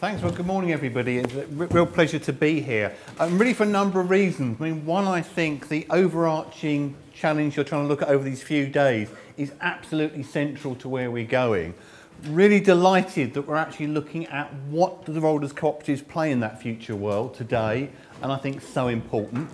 Thanks. Well, good morning, everybody. It's a real pleasure to be here. Really for a number of reasons. I mean, one, I think the overarching challenge you're trying to look at over these few days is absolutely central to where we're going. Really delighted that we're actually looking at what the role does cooperatives play in that future world today, and I think so important.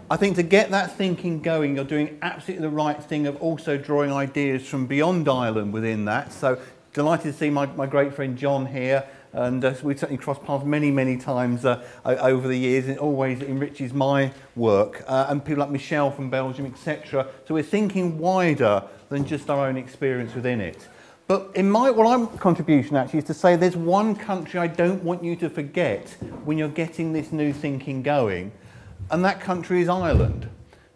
I think to get that thinking going, you're doing absolutely the right thing of also drawing ideas from beyond Ireland within that. So delighted to see my great friend John here. And we've certainly crossed paths many times over the years, and it always enriches my work. And people like Michelle from Belgium, etc. So we're thinking wider than just our own experience within it. But in my contribution actually is to say there's one country I don't want you to forget when you're getting this new thinking going, and that country is Ireland.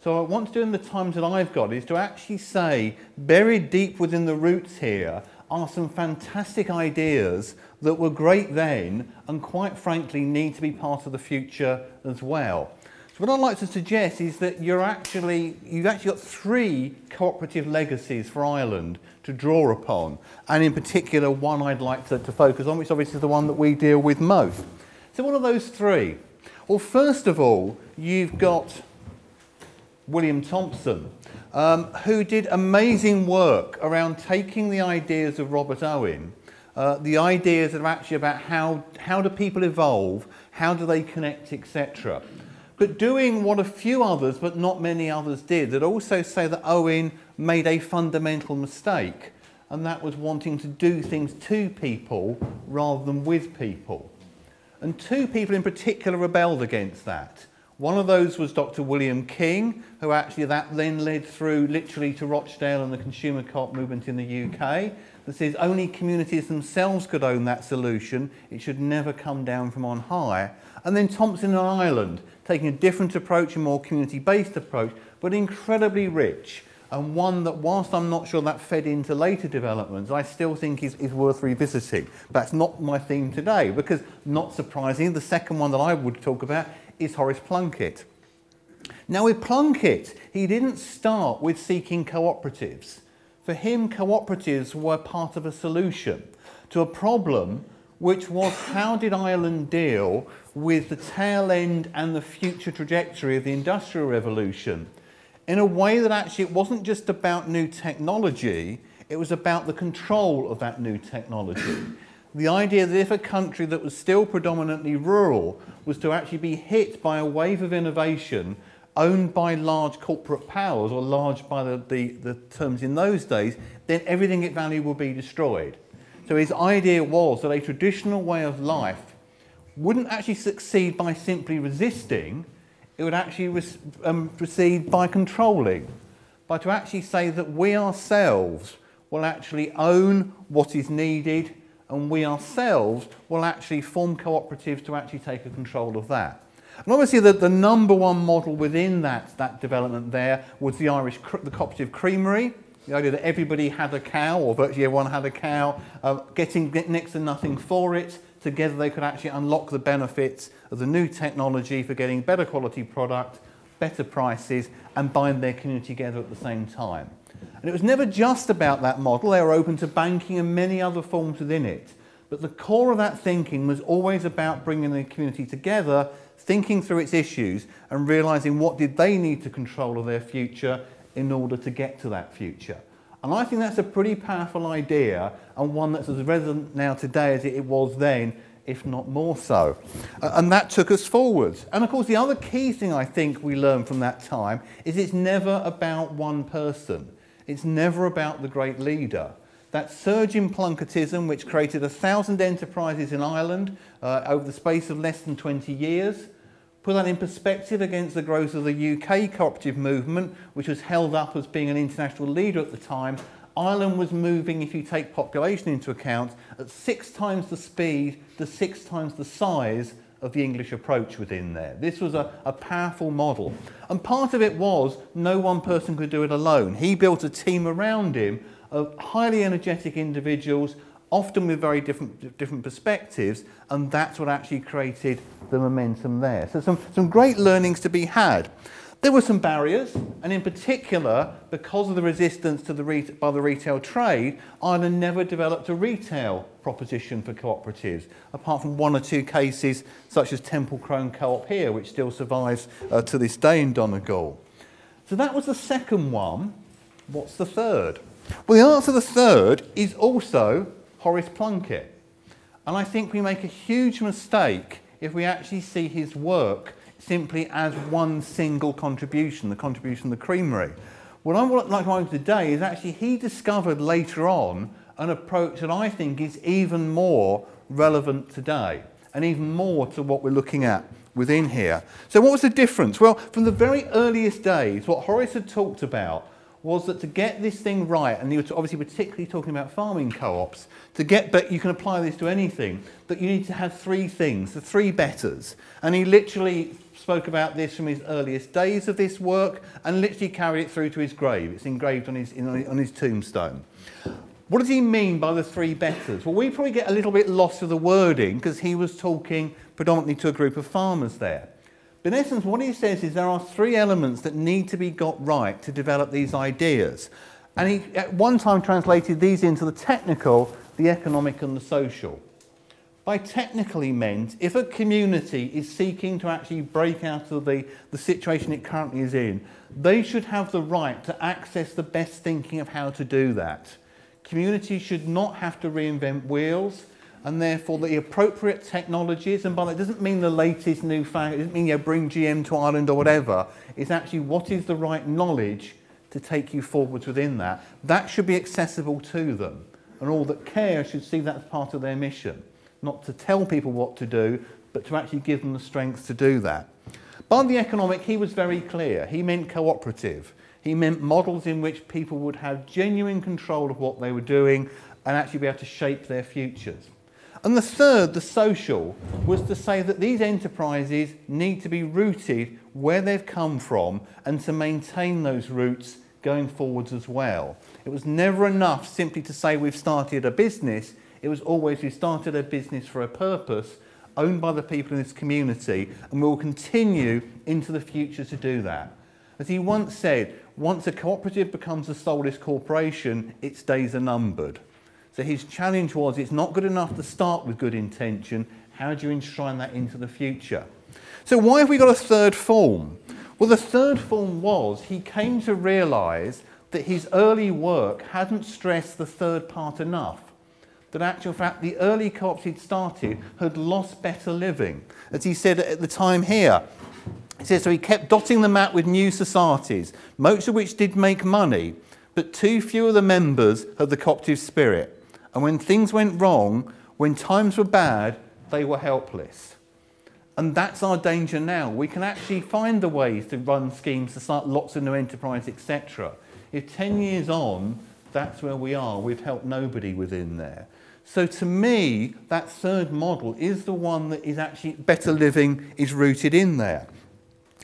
So what I want to do in the times that I've got is to actually say, buried deep within the roots here are some fantastic ideas that were great then and quite frankly need to be part of the future as well. So what I'd like to suggest is that you've actually got three cooperative legacies for Ireland to draw upon, and in particular one I'd like to focus on, which obviously is the one that we deal with most. So what are those three? Well, first of all, you've got William Thompson, who did amazing work around taking the ideas of Robert Owen, the ideas that are actually about how do people evolve, how do they connect, etc. But doing what a few others, but not many others did, that also say that Owen made a fundamental mistake, and that was wanting to do things to people rather than with people. And two people in particular rebelled against that. One of those was Dr. William King, who actually that then led through literally to Rochdale and the consumer co-op movement in the UK, that says only communities themselves could own that solution. It should never come down from on high. And then Thompson in Ireland, taking a different approach, a more community-based approach, but incredibly rich, and one that, whilst I'm not sure that fed into later developments, I still think is worth revisiting. That's not my theme today, because not surprisingly, the second one that I would talk about is Horace Plunkett. Now with Plunkett, he didn't start with seeking cooperatives. For him, cooperatives were part of a solution to a problem, which was how did Ireland deal with the tail end and the future trajectory of the Industrial Revolution in a way that actually it wasn't just about new technology, it was about the control of that new technology. The idea that if a country that was still predominantly rural was to actually be hit by a wave of innovation owned by large corporate powers, or large by the terms in those days, then everything it valued will be destroyed. So his idea was that a traditional way of life wouldn't actually succeed by simply resisting, it would actually proceed by controlling, by to actually say that we ourselves will actually own what is needed, and we ourselves will actually form cooperatives to actually take control of that. And obviously the number one model within that development there was the cooperative creamery, the idea that everybody had a cow, or virtually everyone had a cow, getting next to nothing for it. Together they could actually unlock the benefits of the new technology for getting better quality product, better prices, and bind their community together at the same time. And it was never just about that model. They were open to banking and many other forms within it. But the core of that thinking was always about bringing the community together, thinking through its issues and realising what did they need to control of their future in order to get to that future. And I think that's a pretty powerful idea, and one that's as resonant now today as it was then, if not more so. And that took us forwards. And of course the other key thing I think we learned from that time is it's never about one person. It's never about the great leader. That surge in Plunkettism, which created 1,000 enterprises in Ireland over the space of less than 20 years, put that in perspective against the growth of the UK cooperative movement, which was held up as being an international leader at the time. Ireland was moving, if you take population into account, at 6 times the speed to 6 times the size of the English approach within there. This was a powerful model. And part of it was no one person could do it alone. He built a team around him of highly energetic individuals, often with very different perspectives, and that's what actually created the momentum there. So some great learnings to be had. There were some barriers, and in particular, because of the resistance to by the retail trade, Ireland never developed a retail proposition for cooperatives, apart from one or two cases, such as Temple Crone Co-op here, which still survives to this day in Donegal. So that was the second one. What's the third? Well, the answer to the third is also Horace Plunkett. And I think we make a huge mistake if we actually see his work simply as one single contribution, the contribution of the creamery. What I would like to argue today is actually he discovered later on an approach that I think is even more relevant today and even more to what we're looking at within here. So what was the difference? Well, from the very earliest days, what Horace had talked about was that to get this thing right, and he was obviously particularly talking about farming co-ops, but you can apply this to anything, that you need to have three things, the three betters. And he literally spoke about this from his earliest days of this work and literally carried it through to his grave. It's engraved on his tombstone. What does he mean by the three betters? Well, we probably get a little bit lost with the wording because he was talking predominantly to a group of farmers there. But in essence, what he says is there are three elements that need to be got right to develop these ideas. And he at one time translated these into the technical, the economic and the social. By technical he meant if a community is seeking to actually break out of the situation it currently is in, they should have the right to access the best thinking of how to do that. Communities should not have to reinvent wheels, and therefore the appropriate technologies, and by that doesn't mean the latest new fact, it doesn't mean bring GM to Ireland or whatever, it's actually what is the right knowledge to take you forwards within that. That should be accessible to them, and all that care should see that as part of their mission. Not to tell people what to do, but to actually give them the strength to do that. By the economic, he was very clear. He meant cooperative. He meant models in which people would have genuine control of what they were doing and actually be able to shape their futures. And the third, the social, was to say that these enterprises need to be rooted where they've come from and to maintain those roots going forwards as well. It was never enough simply to say we've started a business. It was always we started a business for a purpose, owned by the people in this community, and we will continue into the future to do that. As he once said, once a cooperative becomes a soulless corporation, its days are numbered. So his challenge was, it's not good enough to start with good intention. How do you enshrine that into the future? So why have we got a third form? Well, the third form was he came to realise that his early work hadn't stressed the third part enough. That in actual fact, the early co-ops he'd started had lost better living. As he said at the time here, he says, so he kept dotting the map with new societies, most of which did make money, but too few of the members had the cooperative spirit. And when things went wrong, when times were bad, they were helpless. And that's our danger now. We can actually find the ways to run schemes, to start lots of new enterprises, etc. If 10 years on, that's where we are. We've helped nobody within there. So to me, that third model is the one that is actually better living is rooted in there.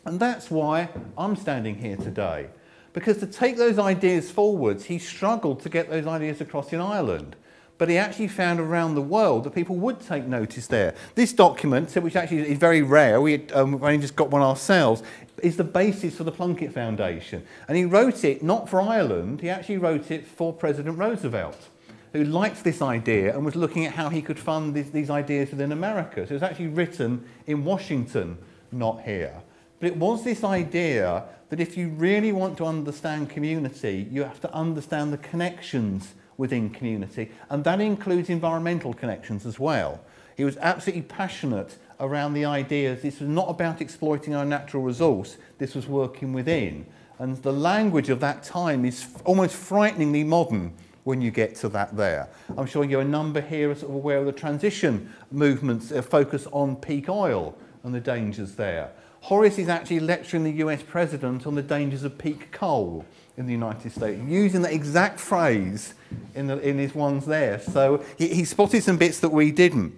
And that's why I'm standing here today. Because to take those ideas forwards, he struggled to get those ideas across in Ireland. But he actually found around the world that people would take notice there. This document, which actually is very rare, we've only just got one ourselves, is the basis for the Plunkett Foundation. And he wrote it not for Ireland, he actually wrote it for President Roosevelt, who liked this idea and was looking at how he could fund these ideas within America. So it was actually written in Washington, not here. But it was this idea that if you really want to understand community, you have to understand the connections within community, and that includes environmental connections as well. He was absolutely passionate around the ideas. This was not about exploiting our natural resource, this was working within. And the language of that time is almost frighteningly modern when you get to that there. I'm sure you're a number here are sort of aware of the transition movements focus on peak oil and the dangers there. Horace is actually lecturing the US president on the dangers of peak coal in the United States, using that exact phrase in his ones there. So he spotted some bits that we didn't.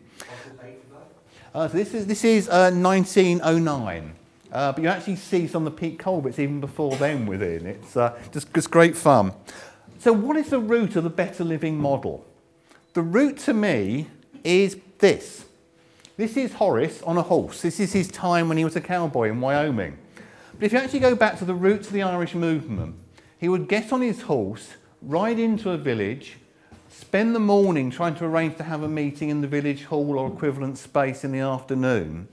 So this is 1909. But you actually see some of the peak coal bits even before then within. It's just great fun. So what is the root of the better living model? The root to me is this. This is Horace on a horse. This is his time when he was a cowboy in Wyoming. But if you actually go back to the roots of the Irish movement, he would get on his horse, ride into a village, spend the morning trying to arrange to have a meeting in the village hall or equivalent space in the afternoon,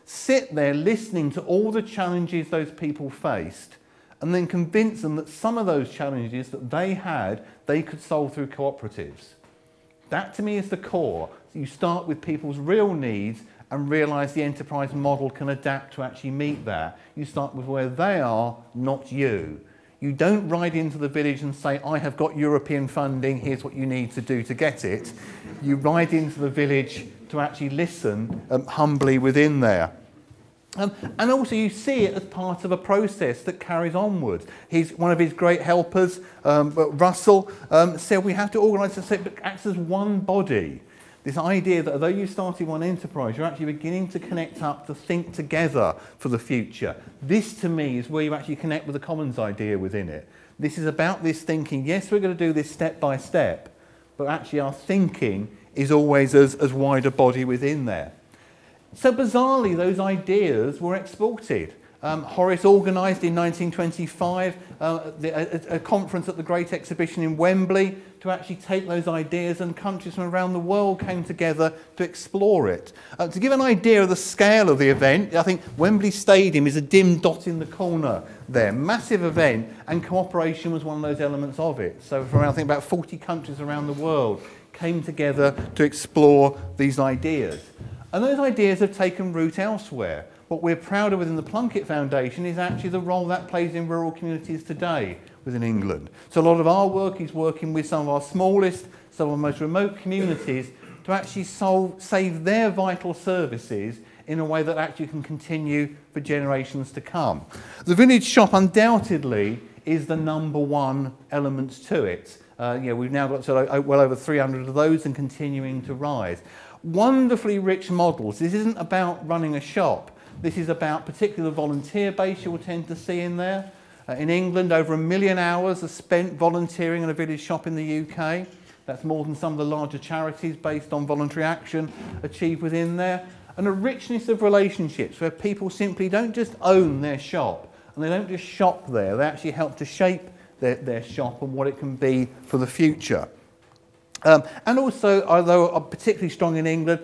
sit there listening to all the challenges those people faced, and then convince them that some of those challenges that they had, they could solve through cooperatives. That to me is the core. You start with people's real needs and realise the enterprise model can adapt to actually meet that. You start with where they are, not you. You don't ride into the village and say, I have got European funding, here's what you need to do to get it. You ride into the village to actually listen humbly within there. And also you see it as part of a process that carries onwards. One of his great helpers, Russell, said we have to organise it so it acts as one body. This idea that although you started one enterprise, you're actually beginning to connect up, to think together for the future. This to me is where you actually connect with the commons idea within it. This is about this thinking, yes, we're going to do this step by step, but actually our thinking is always as wide a body within there. So bizarrely, those ideas were exported. Horace organised in 1925 a conference at the Great Exhibition in Wembley to actually take those ideas, and countries from around the world came together to explore it. To give an idea of the scale of the event, I think Wembley Stadium is a dim dot in the corner there. Massive event, and cooperation was one of those elements of it. So from, I think, about 40 countries around the world came together to explore these ideas. And those ideas have taken root elsewhere. What we're proud of within the Plunkett Foundation is actually the role that plays in rural communities today within England. So a lot of our work is working with some of our smallest, some of our most remote communities to actually save their vital services in a way that actually can continue for generations to come. The village shop undoubtedly is the #1 element to it. We've now got well over 300 of those and continuing to rise. Wonderfully rich models. This isn't about running a shop. This is about particular volunteer base you will tend to see in there. In England, over 1 million hours are spent volunteering in a village shop in the UK. That's more than some of the larger charities based on voluntary action achieve within there. And a richness of relationships where people simply don't just own their shop and they don't just shop there. They actually help to shape their shop and what it can be for the future. And also, although particularly strong in England,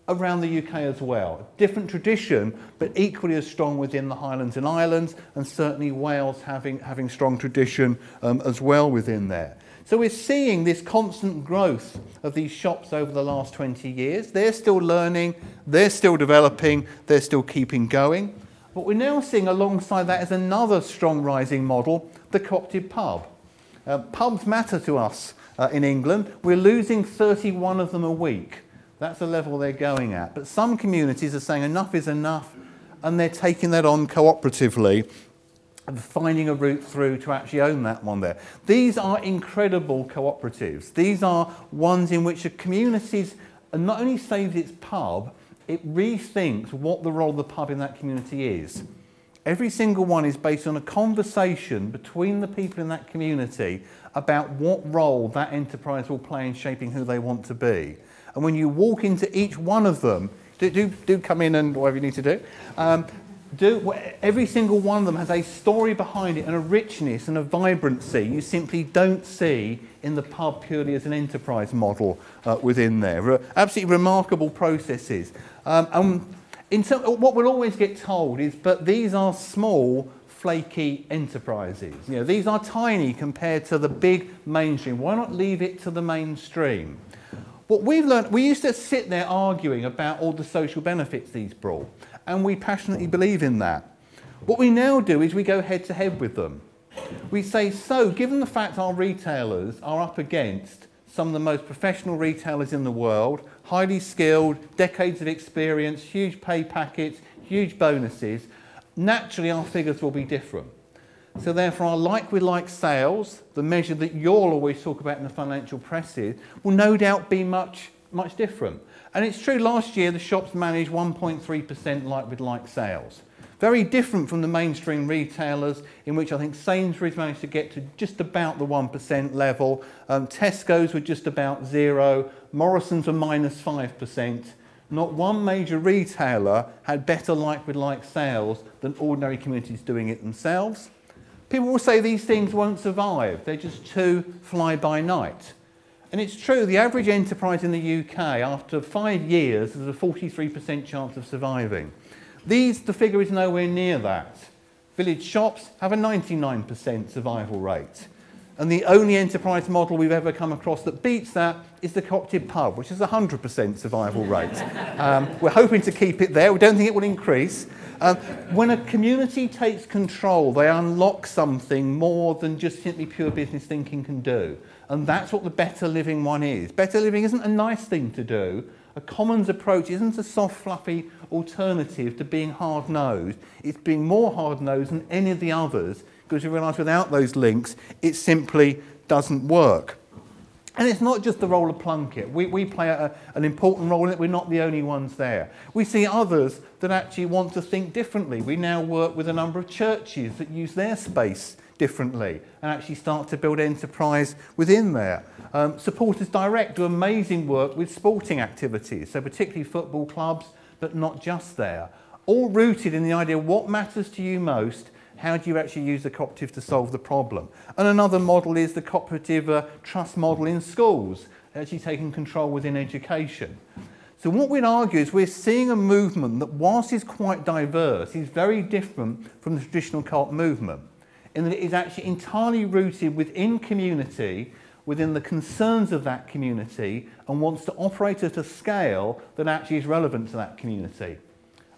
around the UK as well. Different tradition, but equally as strong within the Highlands and Islands, and certainly Wales having strong tradition as well within there. So we're seeing this constant growth of these shops over the last 20 years. They're still learning, they're still developing, they're still keeping going. What we're now seeing alongside that is another strong rising model, the cooperative pub. Pubs matter to us in England. We're losing 31 of them a week. That's the level they're going at. But some communities are saying enough is enough, and they're taking that on cooperatively and finding a route through to actually own that one there. These are incredible cooperatives. These are ones in which the communities not only saves its pub, it rethinks what the role of the pub in that community is. Every single one is based on a conversation between the people in that community about what role that enterprise will play in shaping who they want to be. And when you walk into each one of them, do come in and whatever you need to do. Every single one of them has a story behind it and a richness and a vibrancy you simply don't see in the pub purely as an enterprise model within there. Absolutely remarkable processes. What we'll always get told is, but these are small, flaky enterprises. These are tiny compared to the big mainstream. Why not leave it to the mainstream? What we've learned, we used to sit there arguing about all the social benefits these brought, and we passionately believe in that. What we now do is we go head to head with them. We say, so given the fact our retailers are up against some of the most professional retailers in the world, highly skilled, decades of experience, huge pay packets, huge bonuses, naturally our figures will be different. So therefore our like-with-like sales, the measure that you'll always talk about in the financial presses, will no doubt be much different. And it's true, last year the shops managed 1.3% like-with-like sales. Very different from the mainstream retailers, in which I think Sainsbury's managed to get to just about the 1% level, Tesco's were just about 0, Morrison's were -5%, Not one major retailer had better like-with-like sales than ordinary communities doing it themselves. People will say these things won't survive. They're just too fly-by-night. And it's true, the average enterprise in the UK, after 5 years, has a 43% chance of surviving. The figure is nowhere near that. Village shops have a 99% survival rate. And the only enterprise model we've ever come across that beats that is the cooperative pub, which is a 100% survival rate. We're hoping to keep it there. We don't think it will increase. When a community takes control, they unlock something more than just simply pure business thinking can do. And that's what the better living one is. Better living isn't a nice thing to do. A commons approach isn't a soft, fluffy alternative to being hard-nosed. It's being more hard-nosed than any of the others, because you realise without those links, it simply doesn't work. And it's not just the role of Plunkett. We play an important role in it. We're not the only ones there. We see others that actually want to think differently. We now work with a number of churches that use their space differently and actually start to build enterprise within there. Supporters Direct do amazing work with sporting activities, so particularly football clubs, but not just there. All rooted in the idea of what matters to you most. How do you actually use the cooperative to solve the problem? And another model is the cooperative trust model in schools, actually taking control within education. So what we'd argue is we're seeing a movement that, whilst is quite diverse, is very different from the traditional co-op movement, in that it is actually entirely rooted within community, within the concerns of that community, and wants to operate at a scale that actually is relevant to that community.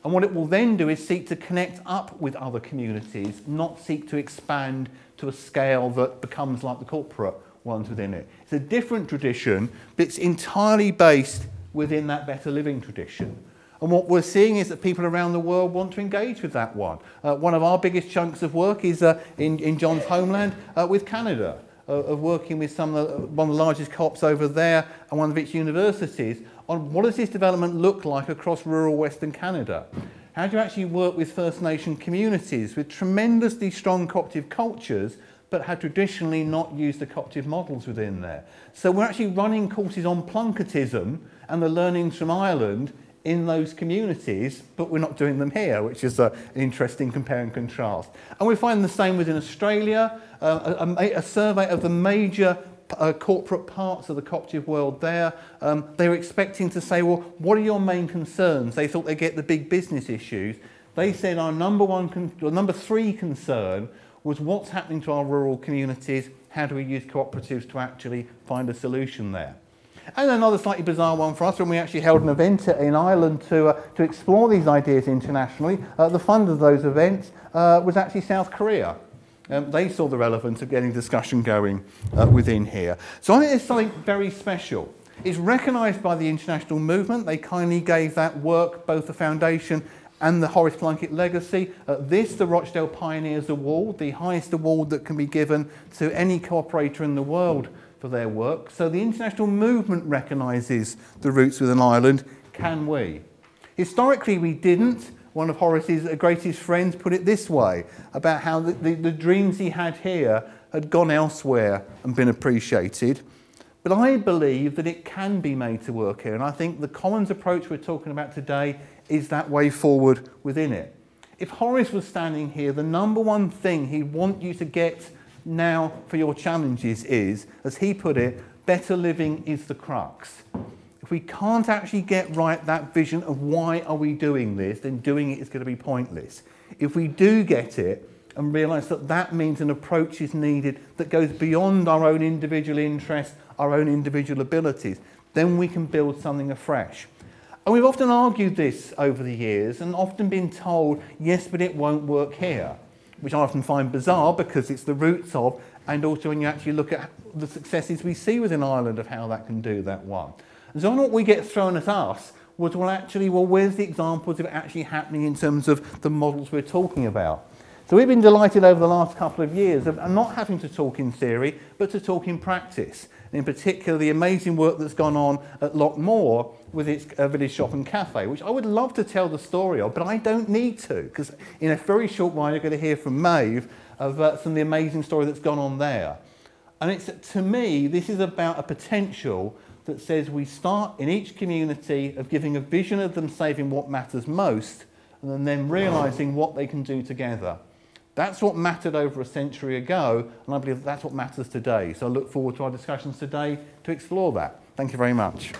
And what it will then do is seek to connect up with other communities, not seek to expand to a scale that becomes like the corporate ones within it. It's a different tradition, but it's entirely based within that better living tradition. And what we're seeing is that people around the world want to engage with that one. One of our biggest chunks of work is in John's homeland with Canada, of working with one of the largest co-ops over there and one of its universities on what does this development look like across rural Western Canada. How do you actually work with First Nation communities with tremendously strong cooperative cultures but had traditionally not used the cooperative models within there. So we're actually running courses on Plunkettism and the learnings from Ireland in those communities, but we're not doing them here, which is an interesting compare and contrast. And we find the same within Australia, a survey of the major corporate parts of the cooperative world there. They were expecting to say, well, what are your main concerns? They thought they'd get the big business issues. They said our number three concern was what's happening to our rural communities, how do we use cooperatives to actually find a solution there. And another slightly bizarre one for us, when we actually held an event in Ireland to explore these ideas internationally, the fund of those events was actually South Korea. They saw the relevance of getting discussion going within here. So I think there's something very special. It's recognised by the international movement. They kindly gave that work, both the foundation and the Horace Plunkett legacy. The Rochdale Pioneers Award, the highest award that can be given to any cooperator in the world for their work. So the international movement recognises the roots within Ireland. Can we? Historically, we didn't. One of Horace's greatest friends put it this way, about how the dreams he had here had gone elsewhere and been appreciated. But I believe that it can be made to work here, and I think the commons approach we're talking about today is that way forward within it. If Horace was standing here, the number one thing he'd want you to get now for your challenges is, as he put it, better living is the crux. If we can't actually get right that vision of why are we doing this, then doing it is going to be pointless. If we do get it and realise that that means an approach is needed that goes beyond our own individual interests, our own individual abilities, then we can build something afresh. And we've often argued this over the years and often been told, yes, but it won't work here, which I often find bizarre because it's the roots of, and also when you actually look at the successes we see within Ireland of how that can do that one. And so what we get thrown at us was, well, where's the examples of it actually happening in terms of the models we're talking about? So we've been delighted over the last couple of years of not having to talk in theory, but to talk in practice. And in particular, the amazing work that's gone on at Lockmore with its village shop and cafe, which I would love to tell the story of, but I don't need to, because in a very short while you're going to hear from Maeve of some of the amazing story that's gone on there. And it's, to me, this is about a potential that says we start in each community of giving a vision of them saving what matters most and then realising what they can do together. That's what mattered over a century ago, and I believe that's what matters today. So I look forward to our discussions today to explore that. Thank you very much.